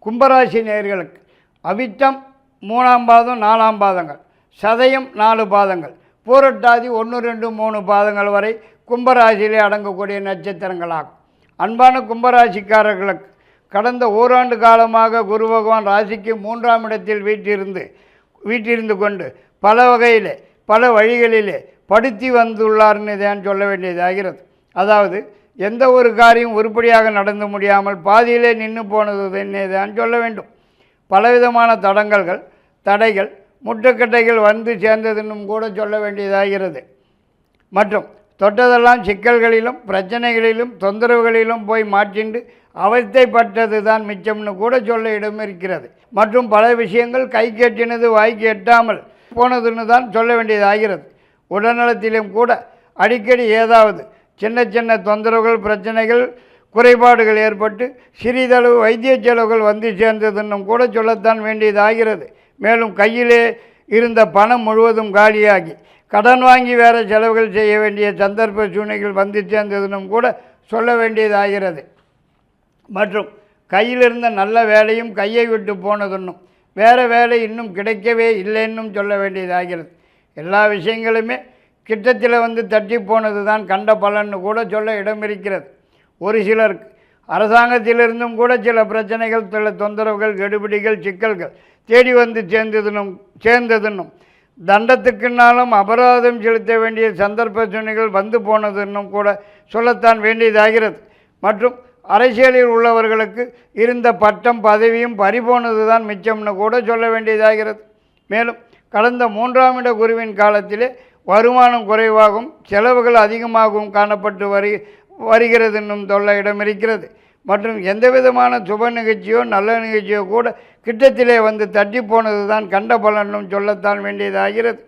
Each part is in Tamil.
கும்பராசி நேயர்களுக்கு அவிட்டம் 3ஆம் பாதம் 4ஆம் பாதங்கள், சதயம் 4 பாதங்கள், பூரட்டாதி 1, 2, 3 பாதங்கள் வரை கும்பராசியிலே அடங்கக்கூடிய நட்சத்திரங்களாகும். அன்பான கும்பராசிக்காரர்களுக்கு கடந்த ஓராண்டு காலமாக குரு பகவான் ராசிக்கு 3ஆம் இடத்தில் வீட்டிருந்து கொண்டு பல வகையிலே பல வழிகளிலே படுத்தி வந்துள்ளார்னு தான் சொல்ல வேண்டியதாகிறது. அதாவது எந்த ஒரு காரியம் உருப்படியாக நடந்து முடியாமல் பாதியிலே நின்று போனது என்னே தான் சொல்ல வேண்டும். பலவிதமான தடைகள் முட்டுக்கட்டைகள் வந்து சேர்ந்ததுன்னும் கூட சொல்ல வேண்டியதாகிறது. மற்றும் தொட்டதெல்லாம் சிக்கல்களிலும் பிரச்சனைகளிலும் தொந்தரவுகளிலும் போய் மாற்றிண்டு அவஸ்தைப்பட்டது தான் மிச்சம்னு கூட சொல்ல இடம் இருக்கிறது. மற்றும் பல விஷயங்கள் கை கெட்டினது வாய்க்கு எட்டாமல் போனதுன்னு தான் சொல்ல வேண்டியதாகிறது. உடல்நலத்திலும் கூட அடிக்கடி ஏதாவது சின்ன தொந்தரவுகள் பிரச்சனைகள் குறைபாடுகள் ஏற்பட்டு சிறிதளவு வைத்திய செலவுகள் வந்து சேர்ந்ததுன்னும் கூட சொல்லத்தான் வேண்டியதாகிறது. மேலும் கையிலே இருந்த பணம் முழுவதும் காலியாகி கடன் வாங்கி வேறு செலவுகள் செய்ய வேண்டிய சந்தர்ப்ப சூழ்நிலைகள் வந்து சேர்ந்ததுன்னும் கூட சொல்ல வேண்டியதாகிறது. மற்றும் கையில் இருந்த நல்ல வேலையும் கையை விட்டு போனதுன்னும் வேறு வேலை இன்னும் கிடைக்கவே இல்லைன்னும் சொல்ல வேண்டியதாகிறது. எல்லா விஷயங்களுமே கிட்டத்தில் வந்து தட்டி போனது தான் கண்ட பலன்னு கூட சொல்ல இடம் இருக்கிறது. ஒரு சிலருக்கு அரசாங்கத்திலிருந்தும் கூட சில பிரச்சனைகள் சில தொந்தரவுகள் கெடுபிடிகள் சிக்கல்கள் தேடி வந்து சேர்ந்ததுன்னும் தண்டத்துக்குன்னாலும் அபராதம் செலுத்த வேண்டிய சந்தர்ப்ப சூழ்நிலைகள் வந்து போனதுன்னும் கூட சொல்லத்தான் வேண்டியதாகிறது. மற்றும் அரசியலில் உள்ளவர்களுக்கு இருந்த பட்டம் பதவியும் பறிபோனது தான் மிச்சம்னு கூட சொல்ல வேண்டியதாகிறது. மேலும் கடந்த 3ஆம் இட குருவின் காலத்திலே வருமானம் குறைவாகவும் செலவுகள் அதிகமாகவும் காணப்பட்டு வருகிறதுன்னும் சொல்ல இடம் இருக்கிறது. மற்றும் எந்த விதமான சுப நிகழ்ச்சியோ நல்ல நிகழ்ச்சியோ கூட கிட்டத்திலே வந்து தட்டி போனது தான் கண்ட பலனும் சொல்லத்தான் வேண்டியதாகிறது.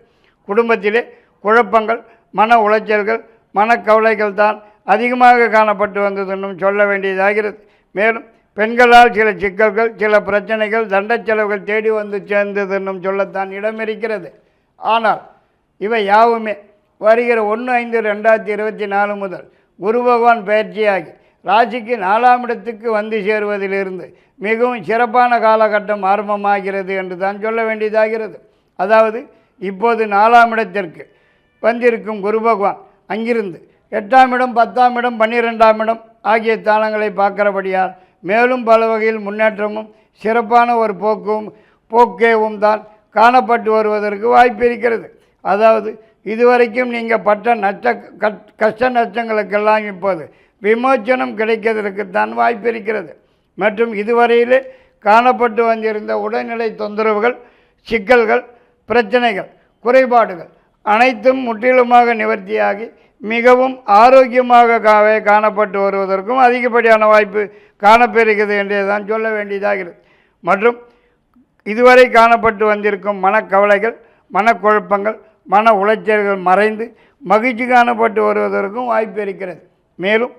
குடும்பத்திலே குழப்பங்கள் மன உளைச்சல்கள் மனக்கவலைகள் தான் அதிகமாக காணப்பட்டு வந்ததுன்னும் சொல்ல வேண்டியதாகிறது. மேலும் பெண்களால் சில சிக்கல்கள் சில பிரச்சனைகள் தண்ட செலவுகள் தேடி வந்து சேர்ந்ததுன்னும் சொல்லத்தான் இடம் இருக்கிறது. ஆனால் இவை யாவுமே வருகிற 1/5/2024 முதல் குரு பகவான் பயிற்சியாகி ராசிக்கு 4ஆம் இடத்துக்கு வந்து சேருவதிலிருந்து மிகவும் சிறப்பான காலகட்டம் ஆரம்பமாகிறது என்று தான் சொல்ல வேண்டியதாகிறது. அதாவது இப்போது 4ஆம் இடத்திற்கு வந்திருக்கும் குரு பகவான் அங்கிருந்து 8ஆம் இடம் 10ஆம் இடம் 12ஆம் இடம் ஆகிய ஸ்தானங்களை பார்க்கிறபடியால் மேலும் பல வகையில் முன்னேற்றமும் சிறப்பான ஒரு போக்கேவும் தான் காணப்பட்டு வருவதற்கு வாய்ப்பு இருக்கிறது. அதாவது இதுவரைக்கும் நீங்கள் பட்ட கஷ்ட நஷ்டங்களுக்கெல்லாம் இப்போது விமோச்சனம் கிடைக்கிறதுக்குத்தான் வாய்ப்பு இருக்கிறது. மற்றும் இதுவரையிலே காணப்பட்டு வந்திருந்த உடல்நிலை தொந்தரவுகள் சிக்கல்கள் பிரச்சனைகள் குறைபாடுகள் அனைத்தும் முற்றிலுமாக நிவர்த்தியாகி மிகவும் ஆரோக்கியமாக காணப்பட்டு வருவதற்கும் அதிகப்படியான வாய்ப்பு காணப்பெறுகிறது என்றே தான் சொல்ல வேண்டியதாகிறது. மற்றும் இதுவரை காணப்பட்டு வந்திருக்கும் மனக்கவலைகள் மனக்குழப்பங்கள் மன உளைச்சல்கள் மறைந்து மகிழ்ச்சி காணப்பட்டு வருவதற்கும் வாய்ப்பு இருக்கிறது. மேலும்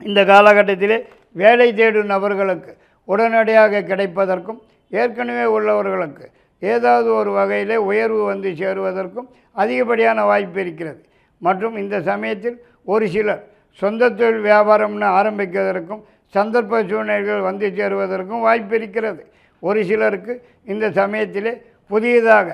இந்த காலகட்டத்திலே வேலை தேடும் நபர்களுக்கு உடனடியாக கிடைப்பதற்கும் ஏற்கனவே உள்ளவர்களுக்கு ஏதாவது ஒரு வகையிலே உயர்வு வந்து சேருவதற்கும் அதிகப்படியான வாய்ப்பு இருக்கிறது. மற்றும் இந்த சமயத்தில் ஒரு சிலர் சொந்த தொழில் வியாபாரம்னு ஆரம்பிப்பதற்கும் சந்தர்ப்ப சூழ்நிலைகள் வந்து சேருவதற்கும் வாய்ப்பு இருக்கிறது. ஒரு சிலருக்கு இந்த சமயத்திலே புதியதாக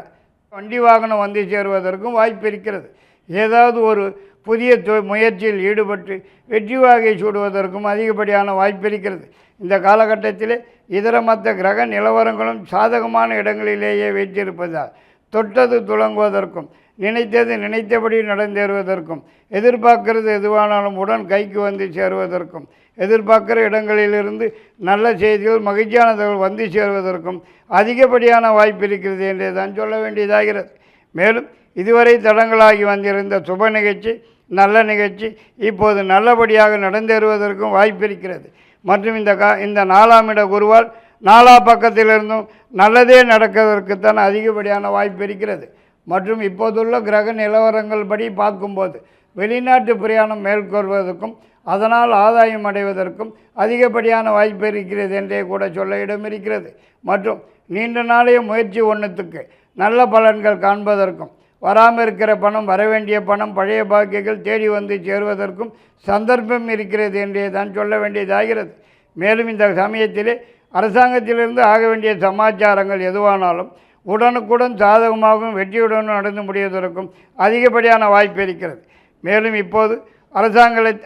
வண்டி வாகனம் வந்து சேருவதற்கும் வாய்ப்பு இருக்கிறது. ஏதாவது ஒரு புதிய முயற்சியில் ஈடுபட்டு வெற்றி வாகை சூடுவதற்கும் அதிகப்படியான வாய்ப்பு இருக்கிறது. இந்த காலகட்டத்திலே இதர மற்ற கிரக நிலவரங்களும் சாதகமான இடங்களிலேயே வீற்றிருப்பதால் தொட்டது துளங்குவதற்கும் நினைத்தது நினைத்தபடி நடந்தேறுவதற்கும் எதிர்பார்க்கிறது எதுவானாலும் உடன் கைக்கு வந்து சேருவதற்கும் எதிர்பார்க்கிற இடங்களிலிருந்து நல்ல செய்திகள் மகிழ்ச்சியானவர்கள் வந்து சேருவதற்கும் அதிகப்படியான வாய்ப்பு இருக்கிறது என்றே தான் சொல்ல வேண்டியதாகிறது. மேலும் இதுவரை தடங்களாகி வந்திருந்த சுப நிகழ்ச்சி நல்ல நிகழ்ச்சி இப்போது நல்லபடியாக நடந்தேறுவதற்கும் வாய்ப்பு இருக்கிறது. மற்றும் இந்த 4ஆம் இட குருவால் 4 பக்கத்திலிருந்தும் நல்லதே நடக்கிறதற்குத்தான் அதிகப்படியான வாய்ப்பு இருக்கிறது. மற்றும் இப்போதுள்ள கிரக நிலவரங்கள் படி பார்க்கும்போது வெளிநாட்டு பிரயாணம் மேற்கொள்வதற்கும் அதனால் ஆதாயம் அடைவதற்கும் அதிகப்படியான வாய்ப்பு இருக்கிறது என்றே கூட சொல்ல இடம் இருக்கிறது. மற்றும் நீண்ட நாளைய முயற்சி ஒன்றுத்துக்கு நல்ல பலன்கள் காண்பதற்கும் வராமல் இருக்கிற பணம் வரவேண்டிய பணம் பழைய பாக்கியங்கள் தேடி வந்து சேருவதற்கும் சந்தர்ப்பம் இருக்கிறது என்றே தான் சொல்ல வேண்டியதாகிறது. மேலும் இந்த சமயத்திலே அரசாங்கத்திலிருந்து ஆக வேண்டிய சமாச்சாரங்கள் எதுவானாலும் உடனுக்குடன் சாதகமாகவும் வெற்றியுடனும் நடந்து முடிவதற்கும் அதிகப்படியான வாய்ப்பு இருக்கிறது. மேலும் இப்போது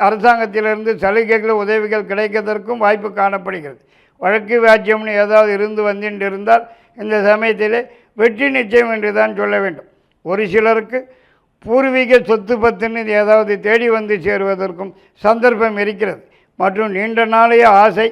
அரசாங்கத்திலிருந்து சலுகைகள் உதவிகள் கிடைக்கிறதற்கும் வாய்ப்பு காணப்படுகிறது. வழக்கு வாட்சியம்னு ஏதாவது இருந்து வந்துட்டிருந்தால் இந்த சமயத்திலே வெற்றி நிச்சயம் என்று தான் சொல்ல வேண்டும். ஒரு சிலருக்கு பூர்வீக சொத்து பத்துன்னு ஏதாவது தேடி வந்து சேருவதற்கும் சந்தர்ப்பம் இருக்கிறது. மற்றும் நீண்ட நாளைய ஆசை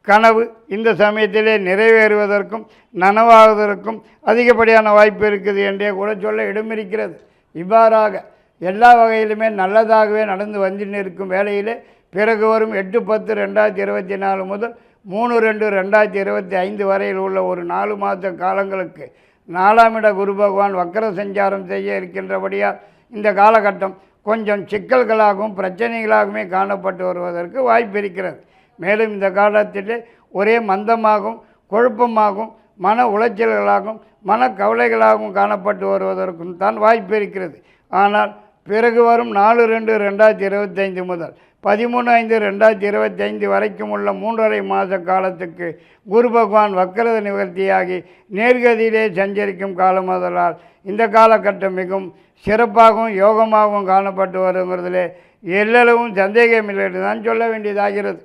கனவு இந்த சமயத்திலே நிறைவேறுவதற்கும் நனவாகுவதற்கும் அதிகப்படியான வாய்ப்பு இருக்குது என்றே கூட சொல்ல இடமிருக்கிறது. இவ்வாறாக எல்லா வகையிலுமே நல்லதாகவே நடந்து வந்து இருக்கும் வேளையிலே பிறகு வரும் 8/10/2024 முதல் 3/2/2025 வரையில் உள்ள ஒரு 4 மாத காலங்களுக்கு 4ஆம் இட குரு பகவான் வக்கர சஞ்சாரம் செய்ய இருக்கின்றபடியால் இந்த காலகட்டம் கொஞ்சம் சிக்கல்களாகவும் பிரச்சனைகளாகவுமே காணப்பட்டு வருவதற்கு வாய்ப்பு இருக்கிறது. மேலும் இந்த காலத்திலே ஒரே மந்தமாகவும் குழப்பமாகவும் மன உளைச்சல்களாகவும் மனக்கவலைகளாகவும் காணப்பட்டு வருவதற்கும் தான் வாய்ப்பு இருக்கிறது. ஆனால் பிறகு வரும் 4/2/2025 முதல் 13/5/2025 வரைக்கும் உள்ள 3.5 மாத காலத்துக்கு குரு பகவான் வக்கர நிவர்த்தியாகி நேர்கதியிலே சஞ்சரிக்கும் காலமாதலால் இந்த காலகட்டம் மிகவும் சிறப்பாகவும் யோகமாகவும் காணப்பட்டு வருங்கிறதுலே எல்லளவும் சந்தேகமில்லை என்று தான் சொல்ல வேண்டியதாகிறது.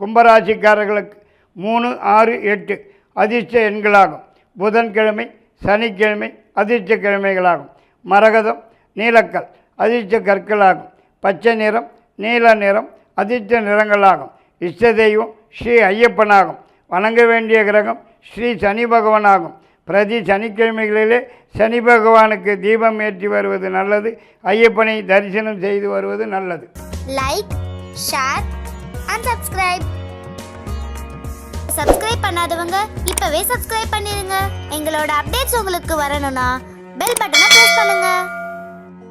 கும்பராசிக்காரர்களுக்கு 3, 6, 8 அதிர்ஷ்ட எண்களாகும். புதன்கிழமை சனிக்கிழமை அதிர்ஷ்ட கிழமைகளாகும். மரகதம் நீலக்கல் அதிர்ஷ்ட கற்களாகும். பச்சை நிறம் நீல நிறம் அதிர்ஷ்ட நிறங்களாகும். இஷ்ட தெய்வம் ஸ்ரீ ஐயப்பனாகும். வணங்க வேண்டிய கிரகம் ஸ்ரீ சனி பகவானாகும். பிரதி சனிக்கிழமைகளிலே சனி பகவானுக்கு தீபம் ஏற்றி வருவது நல்லது. ஐயப்பனை தரிசனம் செய்து வருவது நல்லது. லைக், ஷேர் and சப்ஸ்கிரைப் பண்ணாதவங்க இப்பவே சப்ஸ்கிரைப் பண்ணிருங்க. எங்களோட அப்டேட்ஸ் உங்களுக்கு வரணும்னா பெல் பட்டனை பிரஸ் பண்ணுங்க.